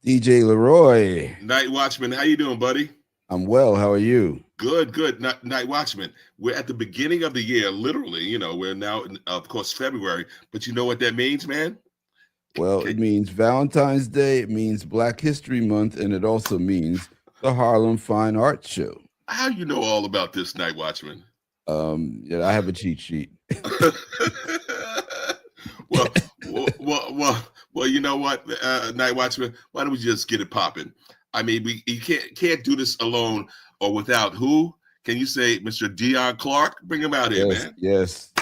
DJ LeRoy. Night Watchman, how you doing, buddy? I'm well. How are you? Good, good. Night Watchman, we're at the beginning of the year, literally. We're now, of course, February. But you know what that means, man? Well, it means Valentine's Day, it means Black History Month, and it also means the Harlem Fine Arts Show. How you know all about this, Night Watchman? Yeah, I have a cheat sheet. well, well, you know what, Night Watchman? Why don't we just get it popping? I mean, you can't do this alone or without who? Can you say Mr. Dion Clark? Bring him out here, man. Yes.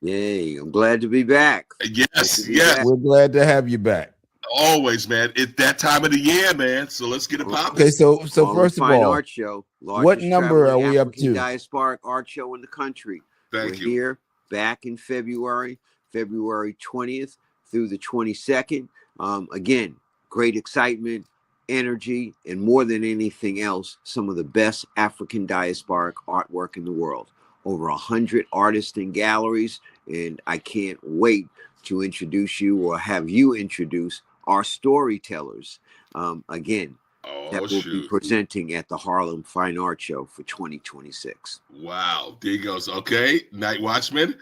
Yay, I'm glad to be back. Yes. We're glad to have you back. Always, man. It's that time of the year, man. So let's get it popping. Okay, so first of all, art show. What number are we up to? Diasporic art show in the country. We're here back in February 20th through the 22nd. Again, great excitement, energy, and more than anything else, some of the best African diasporic artwork in the world. Over 100 artists and galleries, and I can't wait to introduce you or have you introduce our storytellers. That will be presenting at the Harlem Fine Arts Show for 2026. Wow, there goes. Okay, Night Watchman.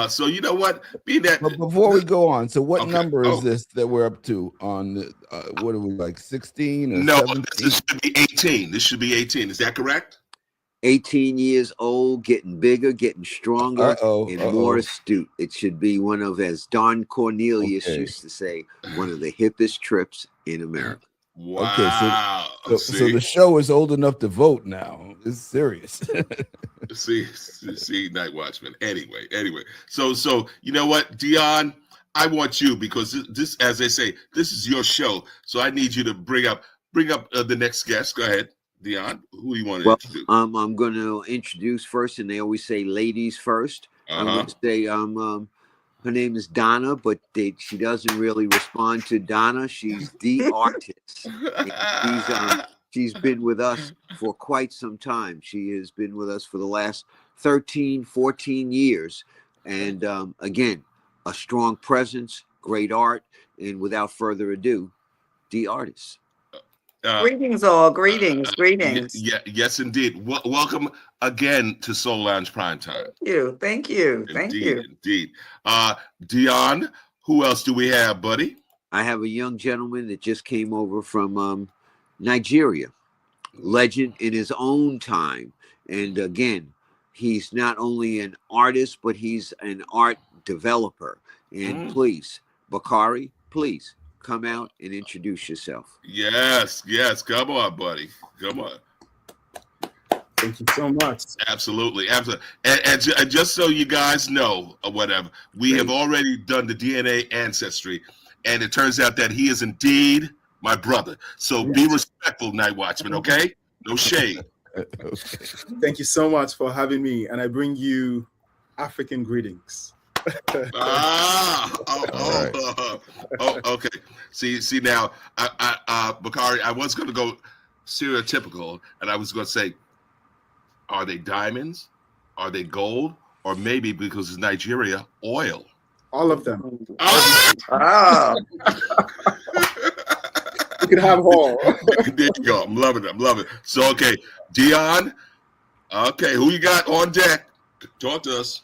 So you know what? But before we go on, so what number is this that we're up to on? What are we, like 16 or 17? This should be 18. This should be 18. Is that correct? 18 years old, getting bigger, getting stronger, and more astute. It should be one of, as Don Cornelius used to say, one of the hippest trips in America. Wow. Okay, so the show is old enough to vote now. It's serious. see, Night Watchman. Anyway. So you know what, Dion? I want you, because this, as they say, this is your show. So I need you to bring up the next guest. Go ahead, Dion. Who do you want to introduce? I'm going to introduce first, and they always say ladies first. I'm going to say her name is Donna, but she doesn't really respond to Donna. She's the artist. She's been with us for quite some time. She has been with us for the last 13, 14 years. And again, a strong presence, great art. And without further ado, the artist. Greetings, all. Greetings. Yes, indeed. Welcome again to Soul Lounge Primetime. Thank you. Indeed. Dion, who else do we have, buddy? I have a young gentleman that just came over from Nigeria. Legend in his own time. And again, he's not only an artist, but he's an art developer. And please, Bakare, please come out and introduce yourself. Yes. Come on, buddy. Come on. Thank you so much. Absolutely. And just so you guys know, or whatever, we have already done the DNA ancestry, and it turns out that he is indeed my brother. So be respectful, Night Watchman, okay? No shade. Thank you so much for having me, and I bring you African greetings. Okay. See now, Bakare, I was going to go stereotypical, and I was going to say, are they diamonds? Are they gold? Or maybe, because it's Nigeria, oil? All of them. You can have all. There you go. I'm loving it. So, okay, Dion. Okay, who you got on deck? Talk to us.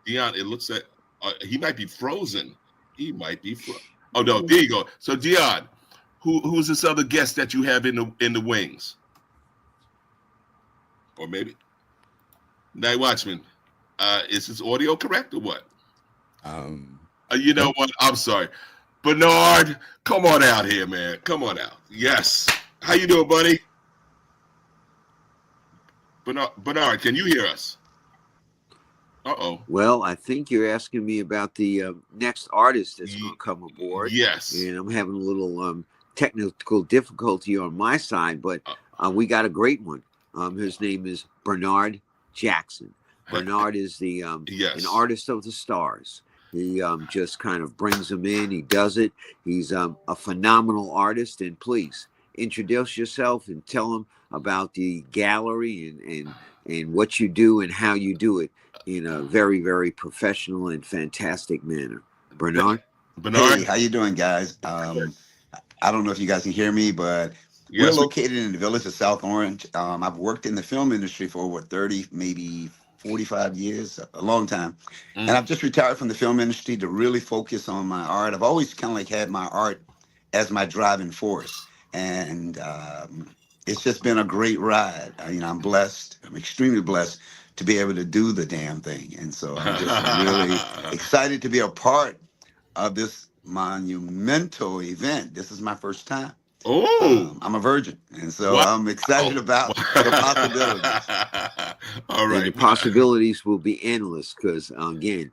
Dion, it looks like he might be frozen. Oh no, there you go. So Dion, who's this other guest that you have in the wings? Or maybe Night Watchman. Is his audio correct or what? You know what? I'm sorry. Bernard, come on out here, man. Come on out. Yes. How you doing, buddy? Bernard, can you hear us? Well, I think you're asking me about the next artist that's going to come aboard. Yes. And I'm having a little technical difficulty on my side, but we got a great one. His name is Bernard Jackson. Bernard is an artist of the stars. He just kind of brings them in. He does it. He's a phenomenal artist. And please introduce yourself and tell them about the gallery and what you do and how you do it in a very, very professional and fantastic manner. Bernard? Bernard? Hey, how you doing, guys? I don't know if you guys can hear me, but we're Yes. located in the village of South Orange. I've worked in the film industry for over 30, maybe 45 years, a long time. And I've just retired from the film industry to really focus on my art. I've always kind of like had my art as my driving force. And it's just been a great ride. I'm blessed. I'm extremely blessed to be able to do the damn thing. And so I'm just really excited to be a part of this monumental event. This is my first time. Oh, I'm a virgin, and so wow. I'm excited about the possibilities. All And right. the possibilities will be endless because, again,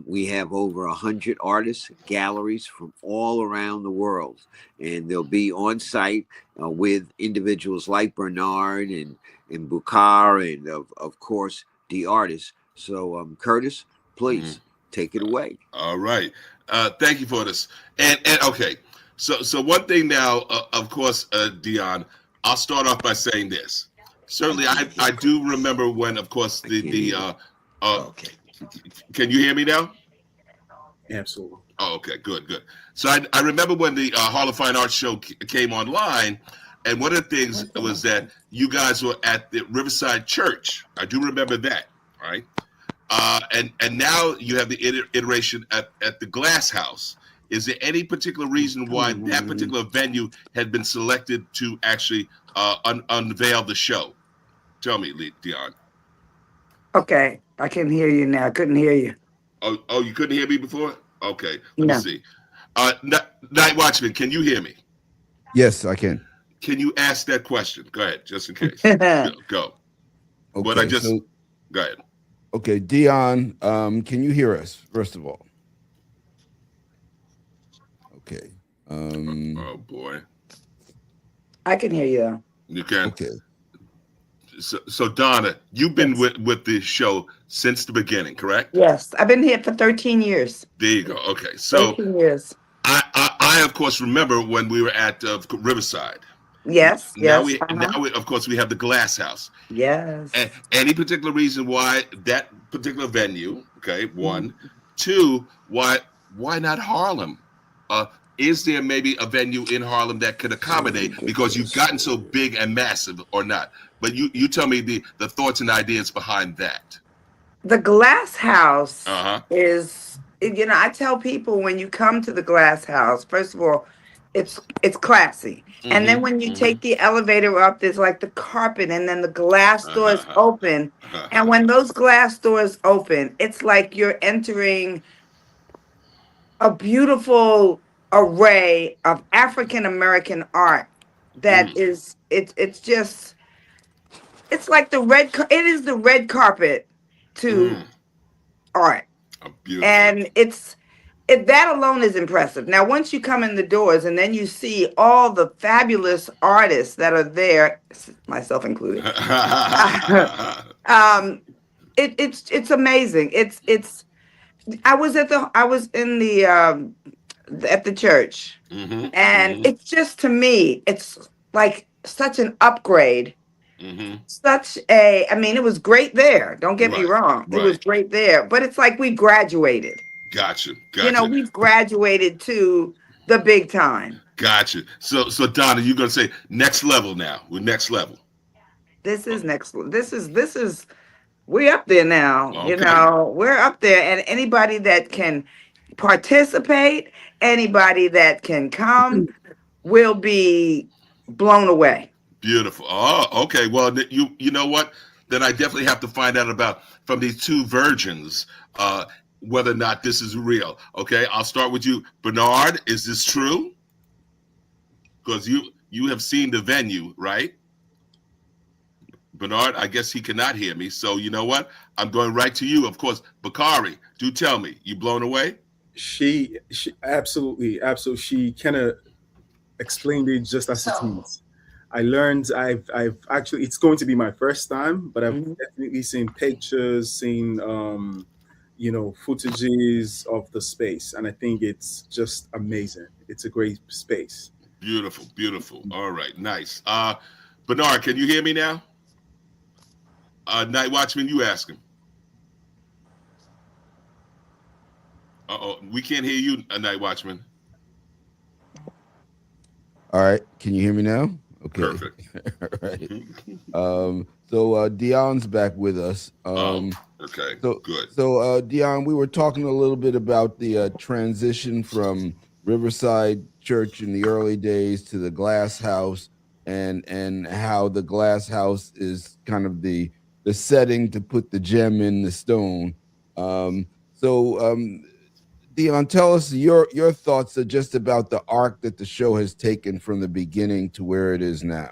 we have over 100 artists, galleries from all around the world, and they'll be on site with individuals like Bernard and Bakare and, of course, the artists. So, Curtis, please take it away. All right. Thank you for this. And okay. So one thing now, of course, Dion, I'll start off by saying this. Certainly, I do remember when, of course, Okay. Can you hear me now? Absolutely. Oh, okay, good. So I remember when the Harlem Fine Arts Show came online, and one of the things was that you guys were at the Riverside Church. I do remember that, all right? And now you have the iteration at the Glass House. Is there any particular reason why that particular venue had been selected to actually unveil the show? Tell me, Dion. Okay, I can hear you now. Couldn't hear you. Oh, you couldn't hear me before? Okay, let me No. see. Night Watchman, can you hear me? Yes, I can. Can you ask that question? Go ahead, just in case. Go. Okay, What I just go ahead. Okay, Dion, can you hear us, first of all? Okay. Oh boy. I can hear you. You can. Okay. So Donna, you've been with the show since the beginning, correct? Yes, I've been here for 13 years. There you go. Okay. So 13 years. I of course remember when we were at Riverside. Yes. Now we of course we have the Glass House. Yes. Any particular reason why that particular venue? Okay, one, two. Why not Harlem? Is there maybe a venue in Harlem that could accommodate, because you've gotten so big and massive, or not? But you tell me the thoughts and ideas behind that. The Glass House Uh-huh. is, I tell people when you come to the Glass House, first of all, it's classy. And then when you take the elevator up, there's like the carpet, and then the glass doors open. And when those glass doors open, it's like you're entering a beautiful array of African American art that is it's just, it's like it is the red carpet to art. And that alone is impressive. Now, once you come in the doors and then you see all the fabulous artists that are there, myself included, it's amazing. I was in the at the church, and it's just, to me, it's like such an upgrade. It was great there. Don't get me wrong. It was great there, but it's like we graduated. Gotcha. We've graduated to the big time. Gotcha. So Donna, you're gonna say next level now. We're next level. This is this is we're up there now. Okay. We're up there, and anybody that can participate, anybody that can come, will be blown away. Beautiful. Oh, okay. Well, you know what? Then I definitely have to find out about, from these two virgins, whether or not this is real. Okay, I'll start with you, Bernard. Is this true? Because you have seen the venue, right? Bernard, I guess he cannot hear me. So you know what? I'm going right to you. Of course, Bakare, do tell me, you blown away? She absolutely. She kind of explained it just as it is. I learned I've actually, it's going to be my first time, but I've definitely seen pictures, seen footages of the space, and I think it's just amazing. It's a great space. Beautiful. All right, nice. Bernard, can you hear me now? Night Watchman, you ask him. Uh-oh, we can't hear you, Night Watchman. All right, can you hear me now? Okay. Perfect. All right. So Dion's back with us. Okay, good. So Dion, we were talking a little bit about the transition from Riverside Church in the early days to the Glass House, and how the Glass House is kind of the setting to put the gem in the stone. Dion, tell us your thoughts just about the arc that the show has taken from the beginning to where it is now.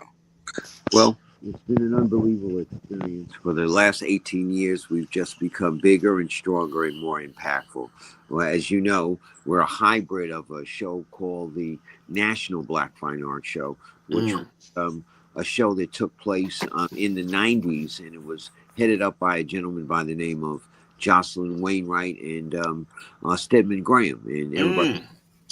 Well, it's been an unbelievable experience. For the last 18 years, we've just become bigger and stronger and more impactful. Well, as you know, we're a hybrid of a show called the National Black Fine Arts Show, which was a show that took place in the 90s, and it was headed up by a gentleman by the name of Jocelyn Wainwright and Stedman Graham. And everybody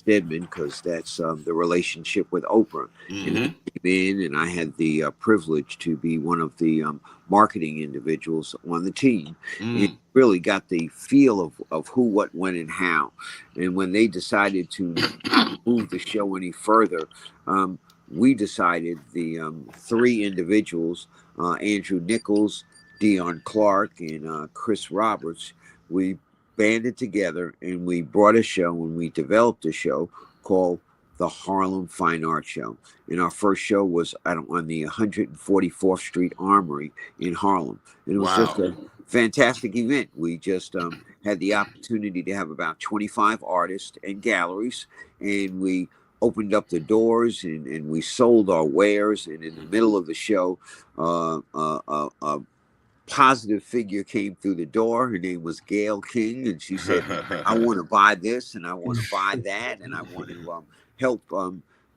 Stedman, because that's the relationship with Oprah. And I came in, and I had the privilege to be one of the marketing individuals on the team. It really got the feel of who, what, when, and how. And when they decided to move the show any further, we decided, the three individuals, Andrew Nichols, Dion Clark, and Chris Roberts, we banded together and we brought a show, and we developed a show called the Harlem Fine Arts Show. And our first show was on the 144th Street Armory in Harlem. And it was just a fantastic event. We just had the opportunity to have about 25 artists and galleries, and we opened up the doors, and we sold our wares. And in the middle of the show, positive figure came through the door. Her name was Gail King, and she said, I want to buy this, and I want to buy that, and I want to help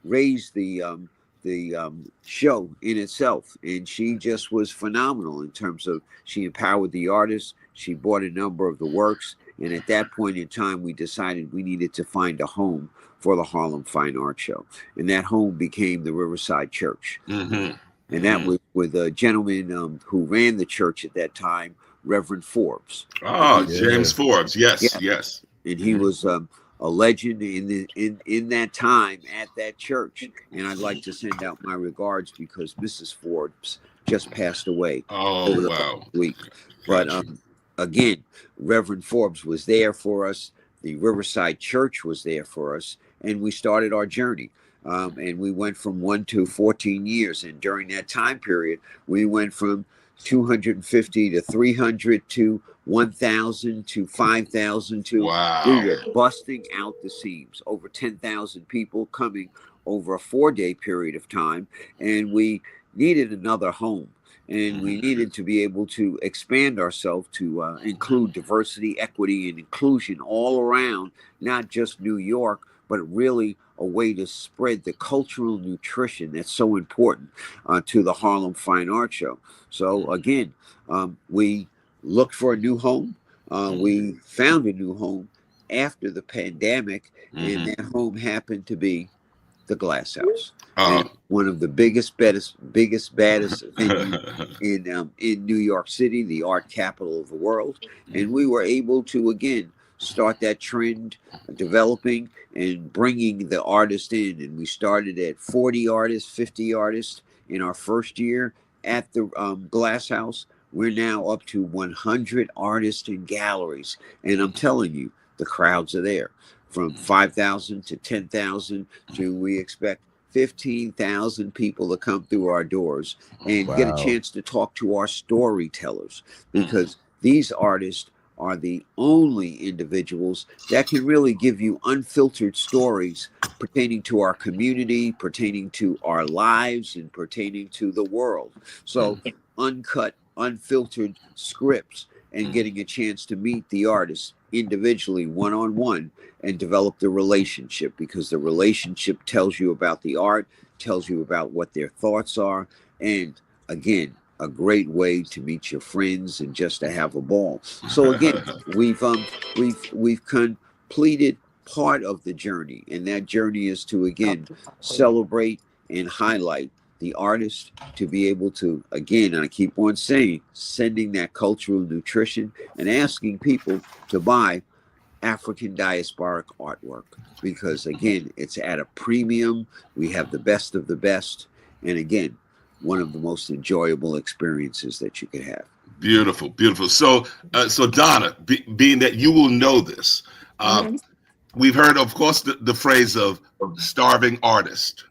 raise the show in itself. And she just was phenomenal in terms of, she empowered the artists. She bought a number of the works, and at that point in time, we decided we needed to find a home for the Harlem Fine Arts Show, and that home became the Riverside Church. And that was with a gentleman who ran the church at that time, Reverend Forbes. James Forbes. Yes. And he was a legend in that time at that church. And I'd like to send out my regards, because Mrs. Forbes just passed away over the last week. But again, Reverend Forbes was there for us. The Riverside Church was there for us, and we started our journey. And we went from 1 to 14 years. And during that time period, we went from 250 to 300 to 1,000 to 5,000 to we were busting out the seams. Over 10,000 people coming over a 4-day period of time. And we needed another home. And we needed to be able to expand ourselves to include diversity, equity, and inclusion all around, not just New York, but really a way to spread the cultural nutrition that's so important to the Harlem Fine Arts Show. So again, we looked for a new home. We found a new home after the pandemic, and that home happened to be the Glass House. And one of the biggest, baddest venues in New York City, the art capital of the world. And we were able to, again, start that trend, developing and bringing the artist in. And we started at 40 artists, 50 artists in our first year at the Glass House. We're now up to 100 artists and galleries. And I'm telling you, the crowds are there. From 5,000 to 10,000 to, we expect 15,000 people to come through our doors and get a chance to talk to our storytellers, because these artists are the only individuals that can really give you unfiltered stories pertaining to our community, pertaining to our lives, and pertaining to the world. So uncut, unfiltered scripts, and getting a chance to meet the artists individually, one-on-one, and develop the relationship, because the relationship tells you about the art, tells you about what their thoughts are, and again, a great way to meet your friends and just to have a ball. So again, we've completed part of the journey, and that journey is to, again, celebrate and highlight the artist, to be able to, again, and I keep on saying, sending that cultural nutrition and asking people to buy African diasporic artwork, because again, it's at a premium. We have the best of the best, and again, one of the most enjoyable experiences that you could have. Beautiful, beautiful. So, so Donna, being that you will know this, we've heard, of course, the phrase of starving artist.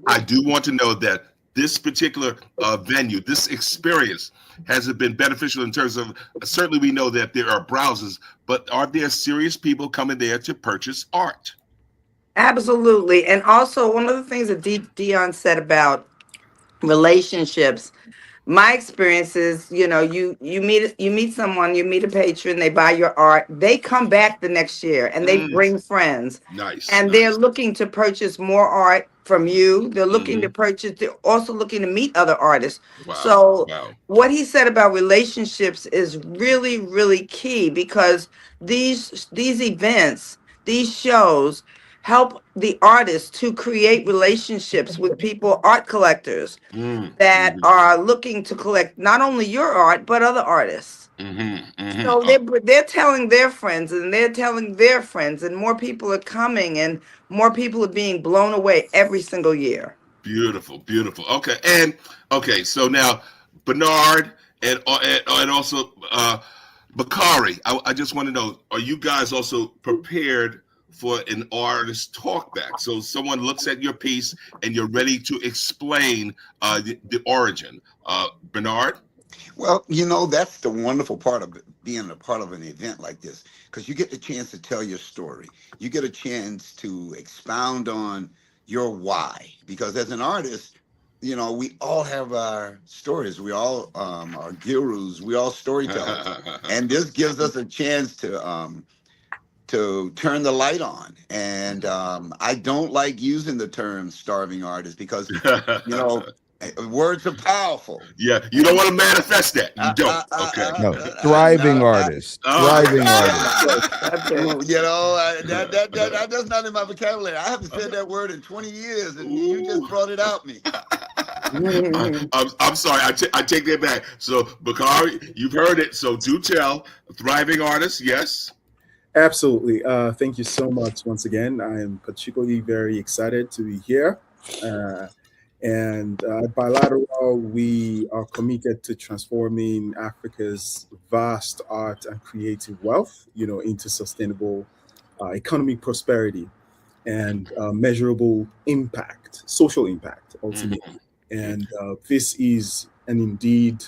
I do want to know that this particular venue, this experience, has it been beneficial in terms of, certainly we know that there are browsers, but are there serious people coming there to purchase art? Absolutely. And also, one of the things that Dion said about relationships, my experience is, you meet someone, you meet a patron, they buy your art, they come back the next year and they bring friends. Nice. And they're looking to purchase more art from you. They're looking to purchase, they're also looking to meet other artists. Wow. So Wow. what he said about relationships is really, really key, because these events, these shows help the artists to create relationships with people, art collectors that are looking to collect not only your art but other artists. So they're telling their friends, and they're telling their friends, and more people are coming, and more people are being blown away every single year. Beautiful, beautiful. Okay, so now Bernard and also Bakare, I just want to know, are you guys also prepared for an artist talkback? So someone looks at your piece and you're ready to explain the origin. Bernard? Well, that's the wonderful part of being a part of an event like this, because you get the chance to tell your story. You get a chance to expound on your why, because as an artist, we all have our stories. We all are gurus. We all storytellers. And this gives us a chance to turn the light on. And I don't like using the term starving artist, because, words are powerful. Yeah, you don't want to manifest that. You don't. Okay. No, thriving artist. Thriving artist. That's not in my vocabulary. I haven't said that word in 20 years, and you just brought it out me. I'm sorry. I take that back. So, Bakare, you've heard it. So do tell. Thriving artist, yes? Absolutely. Thank you so much once again. I am particularly very excited to be here. And at Bilateral, we are committed to transforming Africa's vast art and creative wealth, into sustainable economic prosperity and measurable impact, social impact, ultimately. And this is indeed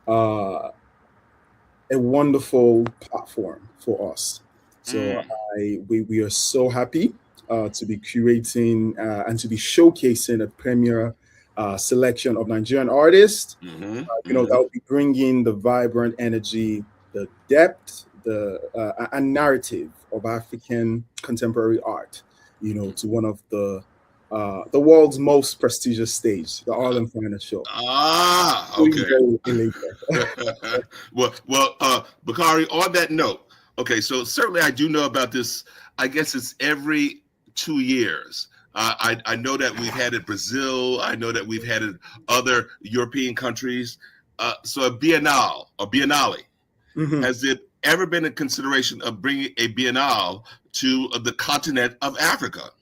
a wonderful platform for us. So we are so happy to be curating and to be showcasing a premier selection of Nigerian artists, that will be bringing the vibrant energy, the depth, and narrative of African contemporary art, to one of the world's most prestigious stage, the Harlem Fine Arts Show. Okay. Well, Bakare, on that note, okay, so certainly I do know about this. I guess it's every 2 years. I know that we've had it Brazil. I know that we've had it other European countries. So a biennale, has it ever been a consideration of bringing a biennale to the continent of Africa?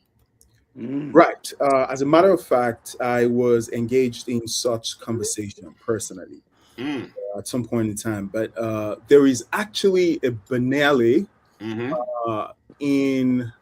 Right. As a matter of fact, I was engaged in such conversation personally at some point in time. But there is actually a biennale in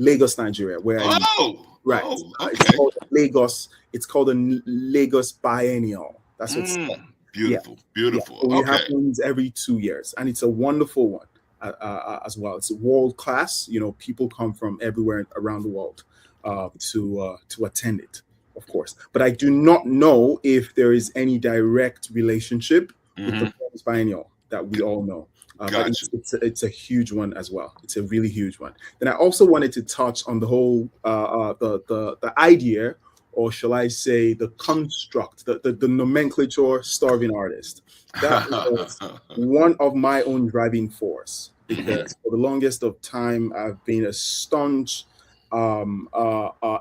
Lagos, Nigeria, where okay. It's called Lagos. It's called a Lagos Biennial. That's what's called. Beautiful. So it happens every 2 years, and it's a wonderful one as well. It's world class. People come from everywhere around the world to attend it, of course. But I do not know if there is any direct relationship with the Lagos Biennial that we all know. But it's a huge one as well. It's a really huge one. Then I also wanted to touch on the whole the idea, or shall I say the construct, the nomenclature starving artist. That was one of my own driving force, because for the longest of time I've been a staunch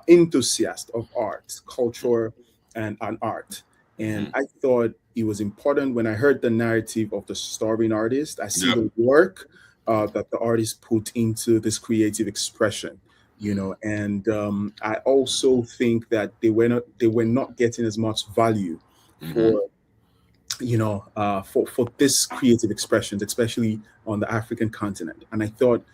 enthusiast of art, culture, and art. And I thought it was important when I heard the narrative of the starving artist. I see the work that the artist put into this creative expression, and I also think that they were not getting as much value Mm-hmm. for for this creative expressions, especially on the African continent. And I thought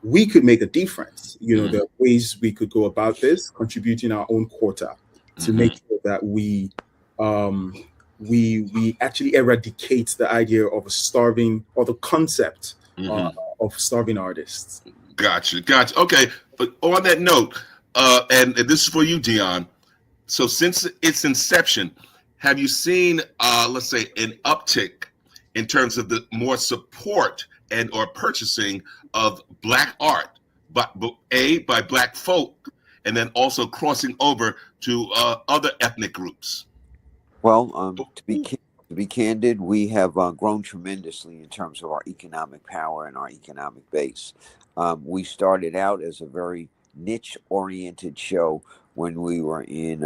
we could make a difference. Mm-hmm. There are ways we could go about this, contributing our own quota to Mm-hmm. make sure that um, we actually eradicate the idea of a starving, or the concept uh, Mm-hmm. of starving artists. Gotcha. Okay, but on that note, and this is for you, Dion. So since its inception, have you seen, let's say, an uptick in terms of the more support and or purchasing of Black art, but by Black folk, and then also crossing over to other ethnic groups? Well, to be candid, we have grown tremendously in terms of our economic power and our economic base. We started out as a very niche-oriented show when we were in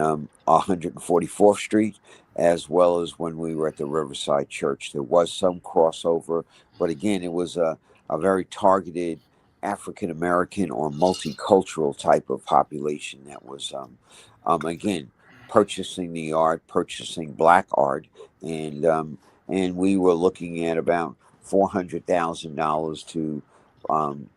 144th Street, as well as when we were at the Riverside Church. There was some crossover, but again, it was a very targeted African American or multicultural type of population that was, again, purchasing the art, purchasing Black art, and we were looking at about $400,000 to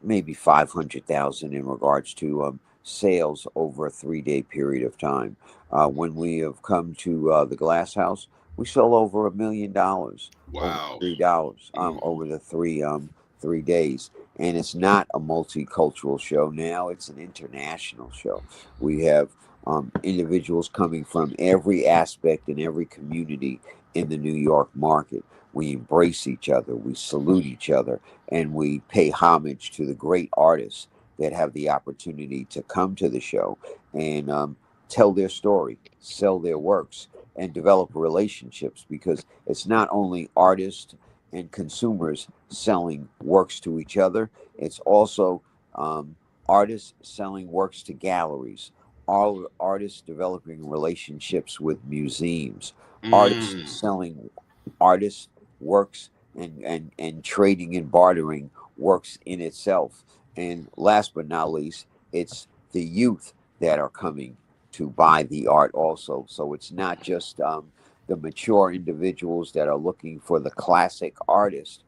maybe 500,000 in regards to sales over a 3-day period of time. When we have come to the Glass House, we sold over $1 million over Wow. $3 Mm-hmm. over the 3 days. And it's not a multicultural show now; it's an international show. We have individuals coming from every aspect and every community in the New York market. We embrace each other, we salute each other, and we pay homage to the great artists that have the opportunity to come to the show and tell their story, sell their works, and develop relationships, because it's not only artists and consumers selling works to each other, it's also artists selling works to galleries, all artists developing relationships with museums, artists Mm. selling artists works, and trading and bartering works in itself. And last but not least, it's the youth that are coming to buy the art also. So it's not just the mature individuals that are looking for the classic artist.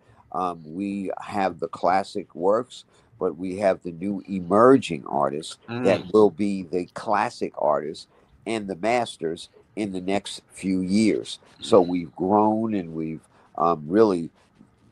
We have the classic works, but we have the new emerging artists that Mm. will be the classic artists and the masters in the next few years. So we've grown, and we've really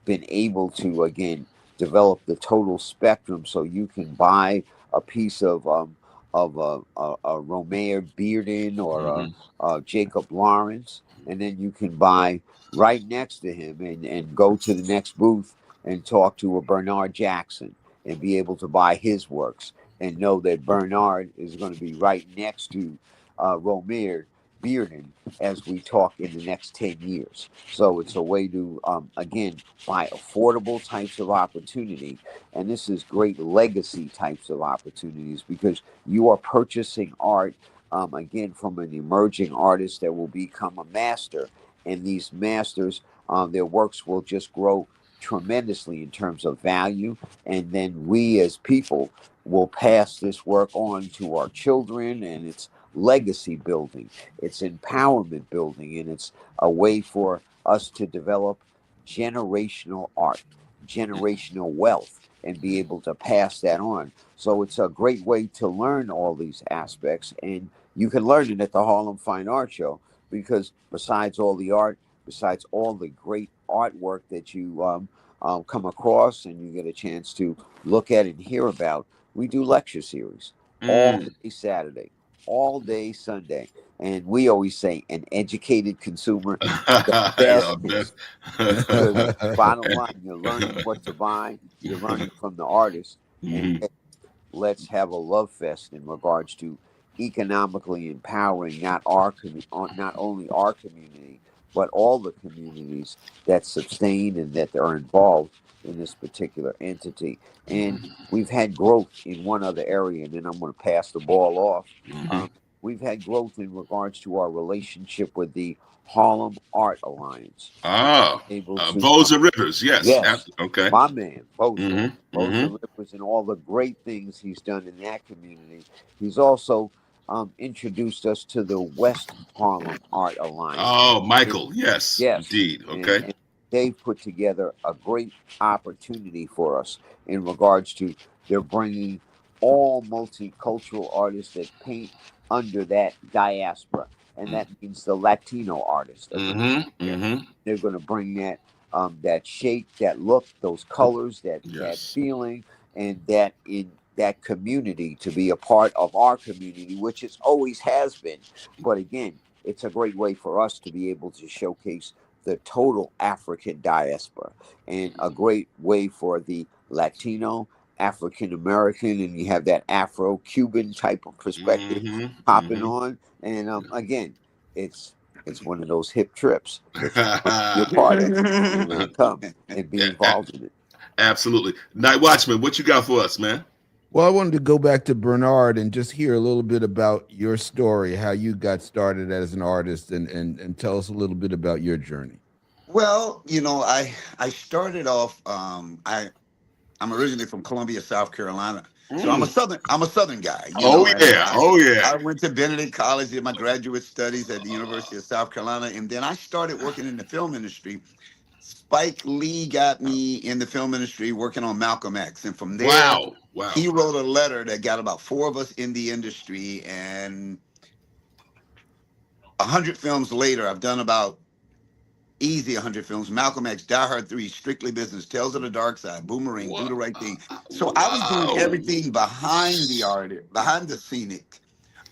been able to again develop the total spectrum, so you can buy a piece of a Romare Bearden or Mm-hmm. a Jacob Lawrence, and then you can buy right next to him, and go to the next booth and talk to a Bernard Jackson and be able to buy his works, and know that Bernard is going to be right next to Romare Bearden as we talk in the next 10 years. So it's a way to, again, buy affordable types of opportunity. And this is great legacy types of opportunities, because you are purchasing art, again, from an emerging artist that will become a master. And these masters, their works will just grow tremendously in terms of value. And then we as people will pass this work on to our children, and it's legacy building, it's empowerment building, and it's a way for us to develop generational art, generational wealth, and be able to pass that on. So it's a great way to learn all these aspects, and you can learn it at the Harlem Fine Arts Show, because besides all the art, besides all the great artwork that you come across and you get a chance to look at and hear about, we do lecture series all Mm. day Saturday, all day Sunday. And we always say an educated consumer is the I best love consumer, because that. bottom line, you're learning what to buy, you're learning from the artist, and Mhm. let's have a love fest in regards to economically empowering not only our community, but all the communities that sustain and that are involved in this particular entity. And we've had growth in one other area, and then I'm going to pass the ball off. Mhm. Um, we've had growth in regards to our relationship with the Harlem Art Alliance. Ah, Able to, Boza Rivers. Yes. yes, Okay. my man, Boza. Mm-hmm. Boza Rivers and all the great things he's done in that community. He's also introduced us to the West Harlem Art Alliance. Oh, Michael. Yes, Yes. indeed. Okay. And they've put together a great opportunity for us in regards to they're bringing all multicultural artists that paint under that diaspora. And that means the Latino artists. They're going to bring that that shape, that look, those colors, that feeling, and that in that community to be a part of our community, which it always has been. But again, it's a great way for us to be able to showcase the total African diaspora, and a great way for the Latino, African American, and you have that Afro-Cuban type of perspective popping on. And again, it's one of those hip trips that you're part of. You want to come and be involved in it. Absolutely. Night Watchman, what you got for us, man? Well, I wanted to go back to Bernard and just hear a little bit about your story, how you got started as an artist, and tell us a little bit about your journey. Well, you know, I started off. I'm originally from Columbia, South Carolina, so I'm a Southern guy. You know, I went to Benedict College, did my graduate studies at the University of South Carolina, and then I started working in the film industry. Spike Lee got me in the film industry working on Malcolm X. And from there, he wrote a letter that got about 4 of us in the industry. And 100 films later, I've done about easy 100 films. Malcolm X, Die Hard 3, Strictly Business, Tales of the Dark Side, Boomerang, Do the Right Thing. So I was doing everything behind the art, behind the scenic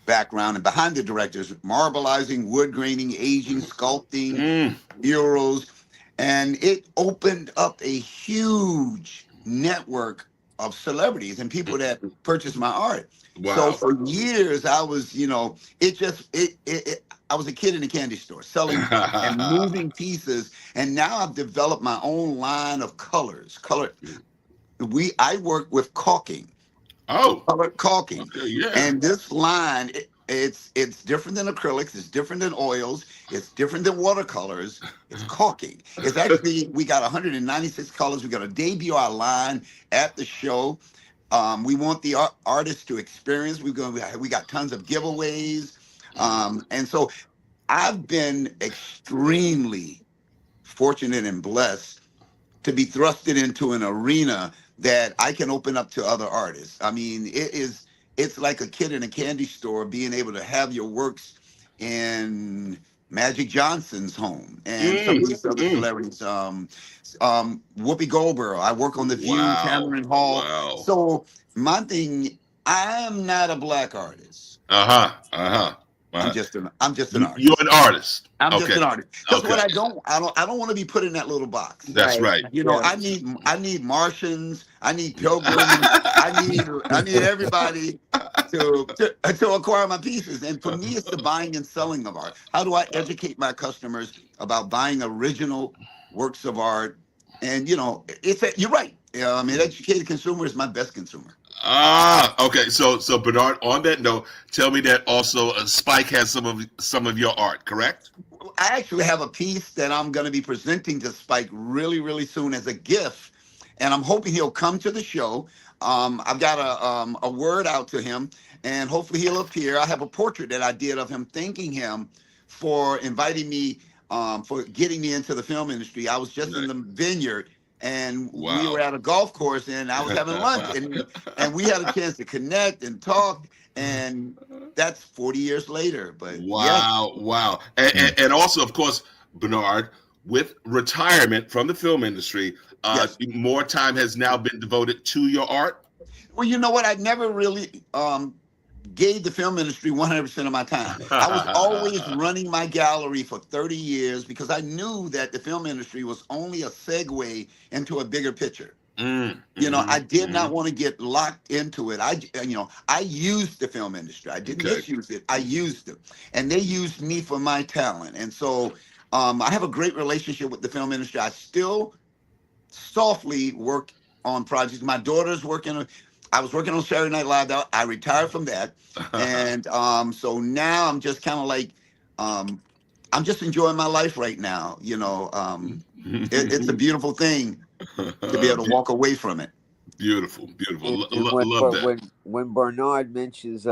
background, and behind the directors, marbleizing, wood graining, aging, sculpting, murals. And it opened up a huge network of celebrities and people that purchased my art. So for years, I was, you know, I was a kid in a candy store selling and moving pieces. And now I've developed my own line of colors. I work with caulking. Color caulking. Okay, and this line, it's different than acrylics, it's different than oils, it's different than watercolors. It's caulking. It's actually, we got 196 colors. We're going to debut our line at the show. We want the artists to experience. We got tons of giveaways. And so I've been extremely fortunate and blessed to be thrusted into an arena that I can open up to other artists. I mean, it's like a kid in a candy store being able to have your works in Magic Johnson's home and some of these other celebrities. Whoopi Goldberg, I work on The View, Cameron Hall. So my thing, I'm not a black artist. I'm just an artist. You're an artist. I'm just an artist. Because what I don't want to be put in that little box. That's right. You know, I need Martians. I need pilgrims. I need everybody to acquire my pieces. And for me, it's the buying and selling of art. How do I educate my customers about buying original works of art? And you know, you're right. I mean, educated consumer is my best consumer. Okay. So Bernard, on that note, tell me that also Spike has some of your art, correct? I actually have a piece that I'm going to be presenting to Spike really, really soon as a gift, and I'm hoping he'll come to the show. I've got a word out to him, and hopefully he'll appear. I have a portrait that I did of him, thanking him for inviting me, for getting me into the film industry. I was just in the vineyard. And we were at a golf course, and I was having lunch, and we had a chance to connect and talk, and that's 40 years later. But wow. And also, of course, Bernard, with retirement from the film industry, more time has now been devoted to your art. Well, you know what? I never really gave the film industry 100% of my time. I was always running my gallery for 30 years because I knew that the film industry was only a segue into a bigger picture. You know, I did not want to get locked into it. I used the film industry. I didn't misuse it. I used it. And they used me for my talent. And so I have a great relationship with the film industry. I still softly work on projects. My daughter's working I was working on Saturday Night Live. I retired from that, and so now I'm just kind of like, I'm just enjoying my life right now. It's a beautiful thing to be able to walk away from it. Beautiful. And Love that. when Bernard mentions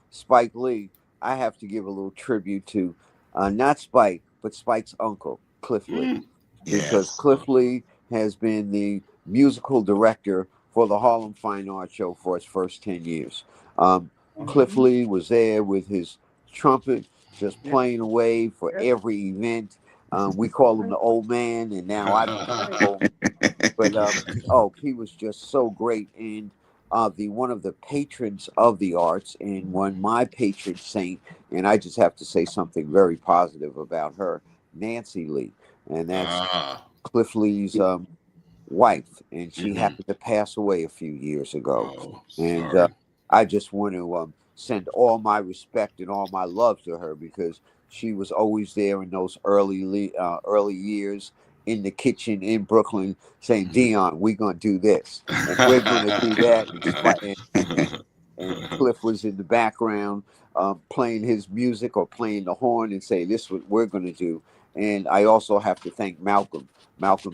Spike Lee, I have to give a little tribute to not Spike, but Spike's uncle, Cliff Lee. Because Cliff Lee has been the musical director for the Harlem Fine Arts Show for its first 10 years. Cliff Lee was there with his trumpet, just playing away for every event. We call him the old man, and now I become old. But he was just so great, and one of the patrons of the arts, and my patron saint, and I just have to say something very positive about her, Nancy Lee, and that's Cliff Lee's wife, and she happened to pass away a few years ago. And I just want to send all my respect and all my love to her, because she was always there in those early years in the kitchen in Brooklyn saying, Dion, we're going to do this, and we're going to do that. And Cliff was in the background playing his music or playing the horn and say, this is what we're going to do. And I also have to thank Malcolm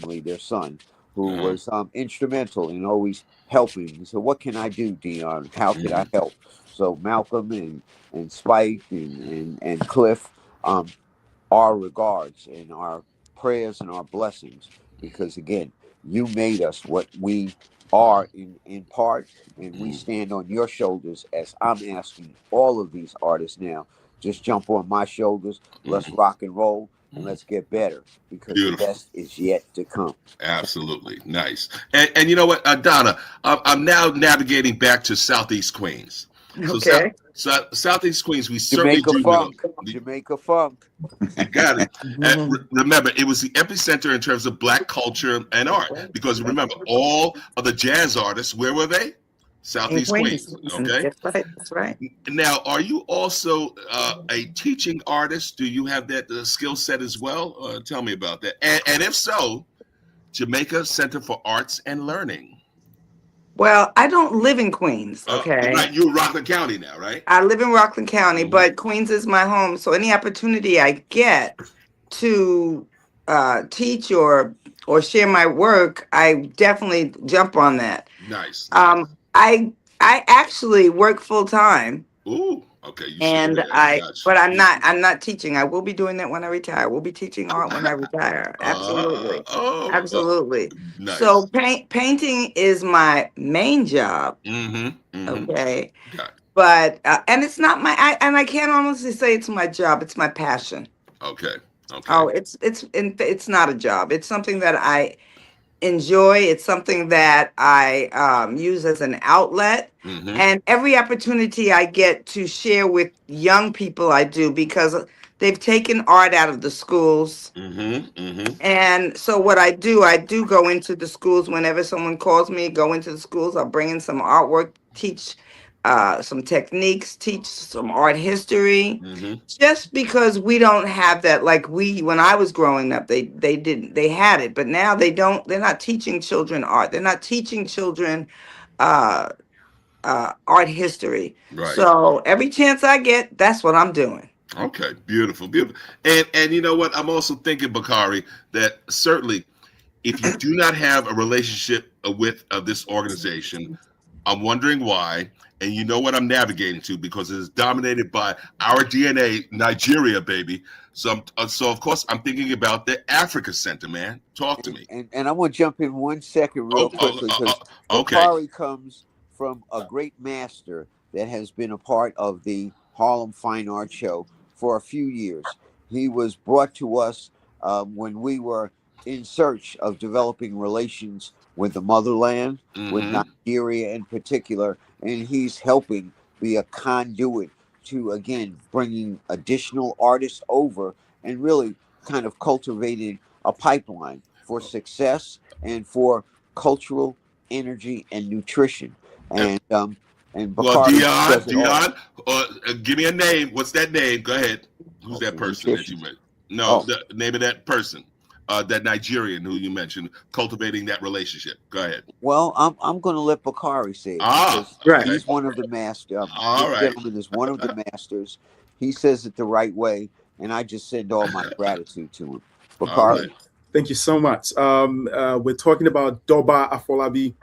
Lee, their son, who was instrumental in always helping. He said, what can I do, Dion? How can I help? So Malcolm and Spike and Cliff, our regards and our prayers and our blessings, because again, you made us what we are in part, and we stand on your shoulders, as I'm asking all of these artists now, just jump on my shoulders, let's rock and roll, and let's get better, because the best is yet to come. Absolutely. Nice. And you know what, Donna, I'm now navigating back to Southeast Queens. Okay. So Southeast Queens, we certainly do Jamaica Funk. You got it. And remember, it was the epicenter in terms of Black culture and art, because remember, all of the jazz artists, where were they? Southeast Queens. Okay, that's right. Now, are you also a teaching artist? Do you have that skill set as well? Tell me about that. And if so, Jamaica Center for Arts and Learning. Well, I don't live in Queens, okay? Right, you're Rockland County now, right? I live in Rockland County, but Queens is my home. So any opportunity I get to teach or share my work, I definitely jump on that. Nice. I actually work full time. Ooh, okay. But I'm not teaching. I will be doing that when I retire. We'll be teaching art when I retire. Absolutely. Absolutely. Nice. So painting is my main job. Okay. But and it's not I can't honestly say it's my job. It's my passion. Okay. Oh, it's not a job. It's something that I enjoy. It's something that I use as an outlet, and every opportunity I get to share with young people, I do, because they've taken art out of the schools. And so what I do go into the schools whenever someone calls me. Go into the schools. I'll bring in some artwork, teach some techniques, teach some art history, just because we don't have that. Like when I was growing up, they had it, but now they're not teaching children art. They're not teaching children art history. Right. So every chance I get, that's what I'm doing. Okay, beautiful. And you know what? I'm also thinking, Bakare, that certainly if you do not have a relationship with this organization, I'm wondering why. And you know what I'm navigating to, because it is dominated by our DNA, Nigeria, baby. So of course, I'm thinking about the Africa Center, man. Talk to me. And I want to jump in 1 second real quickly, because Bakare comes from a great master that has been a part of the Harlem Fine Arts Show for a few years. He was brought to us when we were in search of developing relations with the motherland, with Nigeria in particular, and he's helping be a conduit to, again, bringing additional artists over and really kind of cultivating a pipeline for success and for cultural energy and nutrition. And Bakare Dion, give me a name. What's that name? Go ahead. Who's that person that you met? No, the name of that person. that Nigerian who you mentioned, cultivating that relationship? Go ahead. Well, I'm going to let Bakare say it Ah, because Right. okay. he's one of the master. All This right. gentleman is one of the masters. He says it the right way, and I just send all my gratitude to him. All right. Bakare. Thank you so much. We're talking about Doba Afolabi.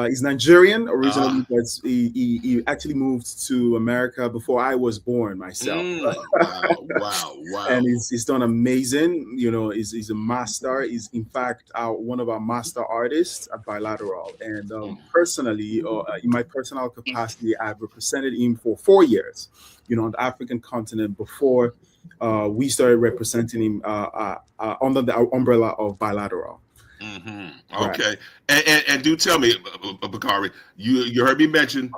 He's Nigerian originally, but he actually moved to America before I was born myself. Wow. And he's done amazing. You know, he's a master. He's in fact one of our master artists at Bilateral. And personally, in my personal capacity, I've represented him for 4 years. You know, on the African continent before we started representing him under the umbrella of Bilateral. Okay, and do tell me, Bakare, you heard me mention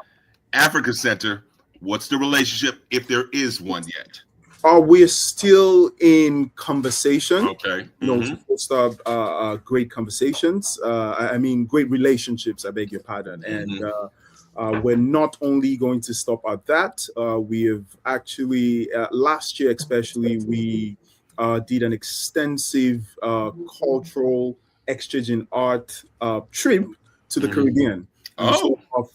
Africa Center. What's the relationship, if there is one yet? We're still in conversation. Okay. You know, to foster great conversations. I mean, great relationships. I beg your pardon. And we're not only going to stop at that. We have actually last year, especially, we did an extensive cultural exchange in art trip to the Caribbean.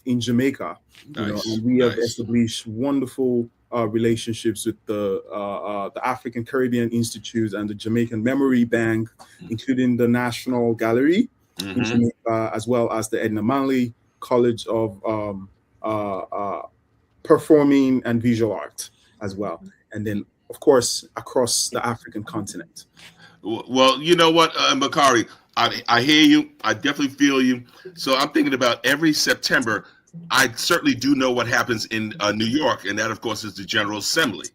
In Jamaica. You know, and we have established wonderful relationships with the African Caribbean Institute and the Jamaican Memory Bank, including the National Gallery in Jamaica, as well as the Edna Manley College of Performing and Visual Art as well. And then, of course, across the African continent. Well, you know what, Bakare, I hear you. I definitely feel you. So I'm thinking about every September. I certainly do know what happens in New York, and that, of course, is the General Assembly.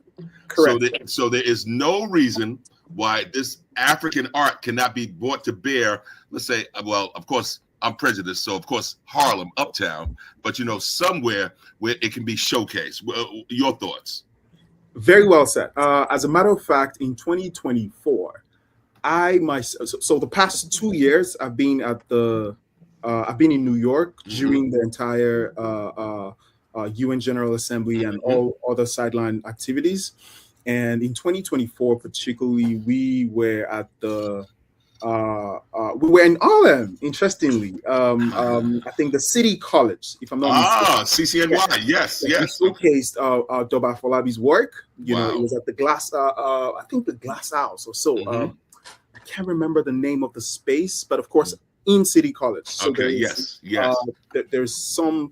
Correct. So there is no reason why this African art cannot be brought to bear. Let's say, well, of course, I'm prejudiced, so of course Harlem, Uptown, but you know, somewhere where it can be showcased. Your thoughts? Very well said. As a matter of fact, in 2024, so the past 2 years, I've been in New York during the entire UN General Assembly and all other sideline activities. And in 2024, particularly, we were at we were in Harlem. Interestingly, I think the City College, if I'm not mistaken. CCNY, yes. We showcased Doba Afolabi's work. You know, it was at the Glass, I think the Glass House or so. I can't remember the name of the space, but of course, in City College. So yes. There's some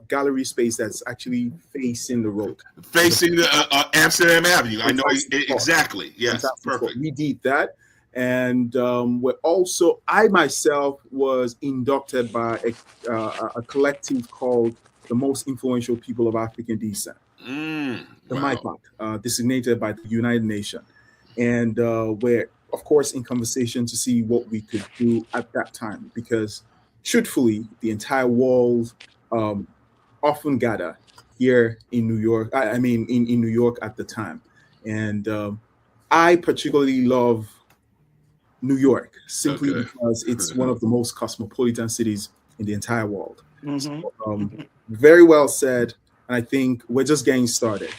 gallery space that's actually facing the road. Facing the Amsterdam Avenue. I know exactly. Yes, perfect. We did that. And I myself was inducted by a collective called the Most Influential People of African Descent, the MIPAC, designated by the United Nations. And we're, of course, in conversation to see what we could do at that time, because truthfully, the entire world often gather here in New York. I mean, in New York at the time. And I particularly love New York simply because it's one of the most cosmopolitan cities in the entire world. So, very well said. And I think we're just getting started.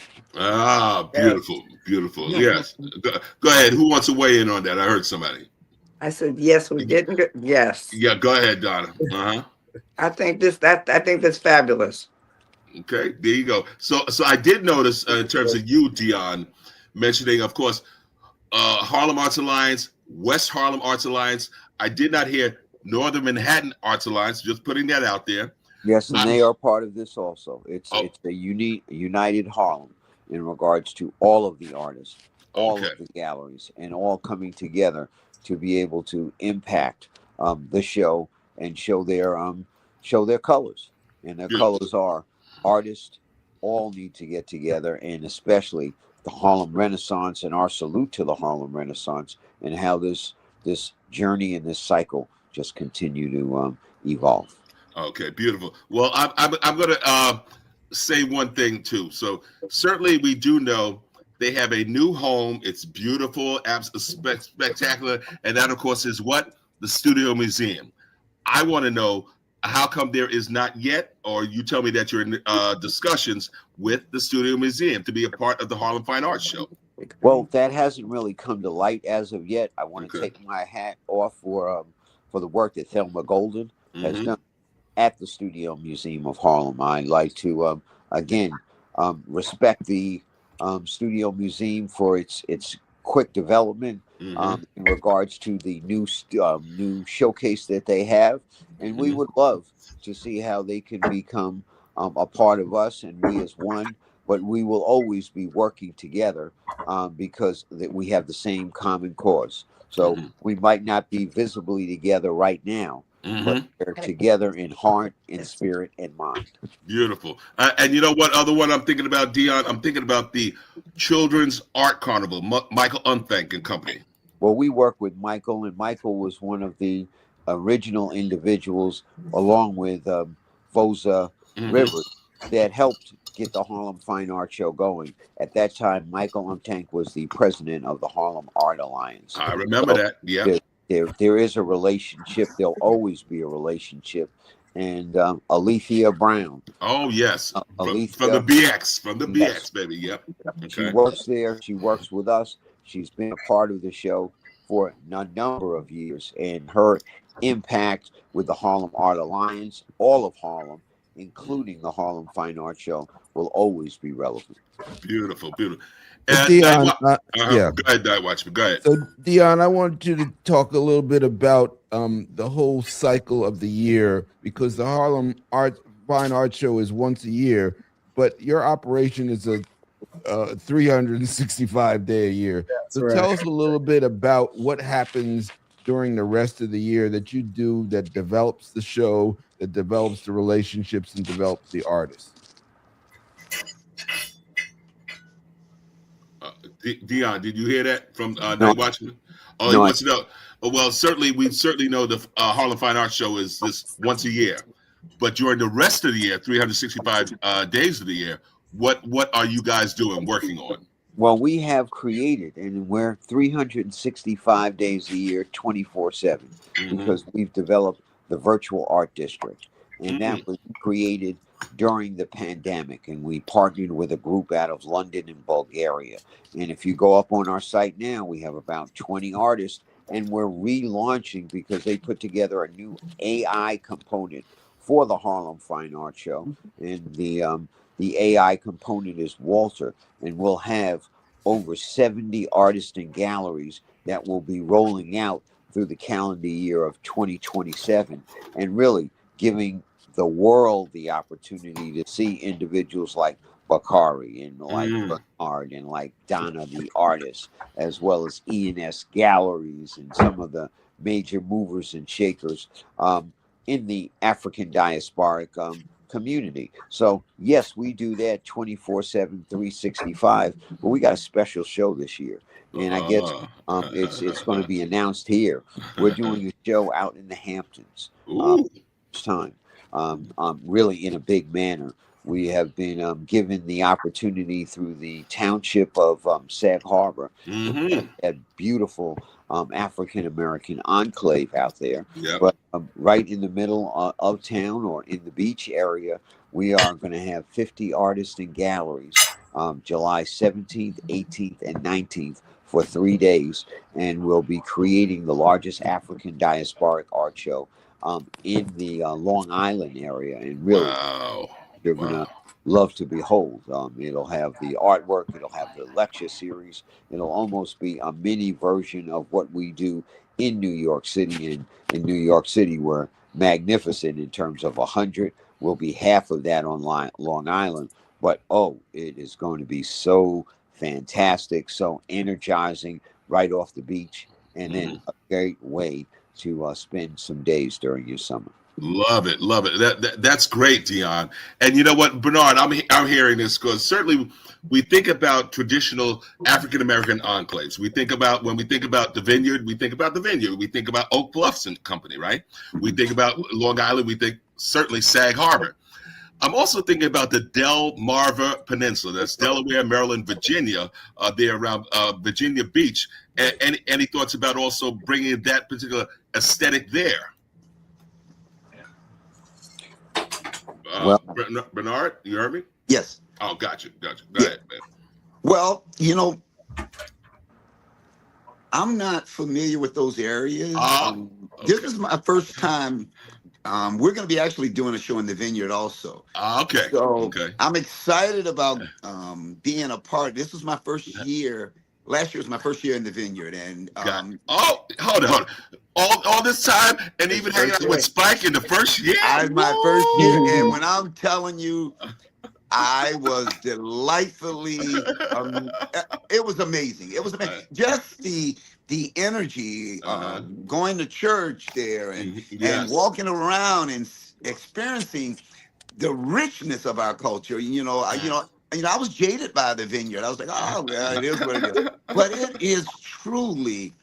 Beautiful. Yes. Go ahead. Who wants to weigh in on that? I heard somebody. I said, yes, we didn't. Yes. Yeah, go ahead, Donna. I think that's fabulous. Okay, there you go. So I did notice in terms of you, Dion, mentioning, of course, Harlem Arts Alliance, West Harlem Arts Alliance. I did not hear Northern Manhattan Arts Alliance. Just putting that out there. Yes, and they are part of this also. It's a united Harlem in regards to all of the artists, all of the galleries, and all coming together to be able to impact the show and show their colors. And their colors are artists all need to get together, and especially the Harlem Renaissance, and our salute to the Harlem Renaissance, and how this journey and this cycle just continue to evolve. Okay, beautiful. Well, I'm going to say one thing too. So certainly we do know they have a new home. It's beautiful, absolutely spectacular, and that, of course, is what? The Studio Museum. I want to know, how come there is not yet, or you tell me that you're in discussions with the Studio Museum to be a part of the Harlem Fine Arts Show? Well, that hasn't really come to light as of yet. I want to Okay. take my hat off for the work that Thelma Golden has Mm-hmm. done at the Studio Museum of Harlem. I'd like to again respect the Studio Museum for its quick development Mm-hmm. in regards to the new showcase that they have, and we Mm-hmm. would love to see how they can become a part of us and we as one. But we will always be working together because that we have the same common cause. So Mm-hmm. we might not be visibly together right now, but Mm-hmm. they're together in heart, in spirit, and mind. Beautiful. And you know what other one I'm thinking about, Dion? I'm thinking about the Children's Art Carnival, Michael Unthank and Company. Well, we work with Michael, and Michael was one of the original individuals, along with Foza Mm-hmm. Rivers, that helped get the Harlem Fine Art Show going. At that time, Michael Umtank was the president of the Harlem Art Alliance. I remember So that. Yep. there, there is a relationship. There'll always be a relationship. And Alethea Brown, Oh yes, from the Alethea, BX, from the yes, BX, baby. Yep. she Okay. works there. She works with us. She's been a part of the show for a number of years, and her impact with the Harlem Art Alliance, all of Harlem, including the Harlem Fine Art Show, will always be relevant. Beautiful, beautiful. So And Night Dion, Watch. yeah. Go ahead, Night Watchman. Go ahead. So Dion, I want you to talk a little bit about the whole cycle of the year, because the Harlem Fine Art Show is once a year, but your operation is a 365-day a year. That's So right. tell us a little bit about what happens during the rest of the year that you do that develops the show, that develops the relationships, and develops the artists. Dion, did you hear that from No, Night Watchman? Oh, he no, wants to know. Well, certainly, we certainly know the Harlem Fine Arts Show is this once a year, but during the rest of the year, 365 days of the year, what are you guys doing, working on? well, we have created, and we're 365 days a year, 24/7, Mm-hmm. because we've developed the virtual art district. And Mm-hmm. that was created during the pandemic. And we partnered with a group out of London and Bulgaria. And if you go up on our site now, we have about 20 artists, and we're relaunching because they put together a new AI component for the Harlem Fine Art Show. And the AI component is Walter, and we'll have over 70 artists and galleries that will be rolling out through the calendar year of 2027, and really giving the world the opportunity to see individuals like Bakare and like Mm-hmm. Bernard and like Donna the artist, as well as ENS galleries and some of the major movers and shakers in the African diasporic community. So yes, we do that 24/7, 365, but we got a special show this year. And I guess it's going to be announced here. We're doing a show out in the Hamptons Ooh. this time, really in a big manner. We have been given the opportunity through the township of Sag Harbor to Mm-hmm. have that beautiful African American enclave out there. Yep. But right in the middle of town or in the beach area, we are going to have 50 artists and galleries July 17th, 18th, and 19th for 3 days. And we'll be creating the largest African diasporic art show in the Long Island area. And really, Wow. you're going to Wow. love to behold. It'll have the artwork, it'll have the lecture series, it'll almost be a mini version of what we do in New York City. And in New York City, we're magnificent in terms of 100. We'll be half of that on Long Island. But oh, it is going to be so fantastic, so energizing right off the beach, and then Mm-hmm. a great way to spend some days during your summer. Love it, love it. That's great, Dion. And you know what, Bernard, I'm hearing this because certainly we think about traditional African American enclaves. We think about when we think about the Vineyard, we think about the Vineyard. We think about Oak Bluffs and Company, right? We think about Long Island. We think certainly Sag Harbor. I'm also thinking about the Delmarva Peninsula. That's Delaware, Maryland, Virginia. There around Virginia Beach. Any thoughts about also bringing that particular aesthetic there? Well, Bernard, you heard me? Yes. Oh, gotcha. Go Yeah. ahead, man. Well, I'm not familiar with those areas. Okay. This is my first time. We're going to be actually doing a show in the Vineyard also. Okay. So Okay. I'm excited about being a part. This was my first year. Last year was my first year in the Vineyard, and hold on. All this time, and even hanging out with Spike in the first year. My first year, and when I'm telling you, I was delightfully. It was amazing. It was amazing. Just the energy, going to church there and walking around and experiencing the richness of our culture. I was jaded by the Vineyard. I was like, oh, well, it is what it is. But it is truly,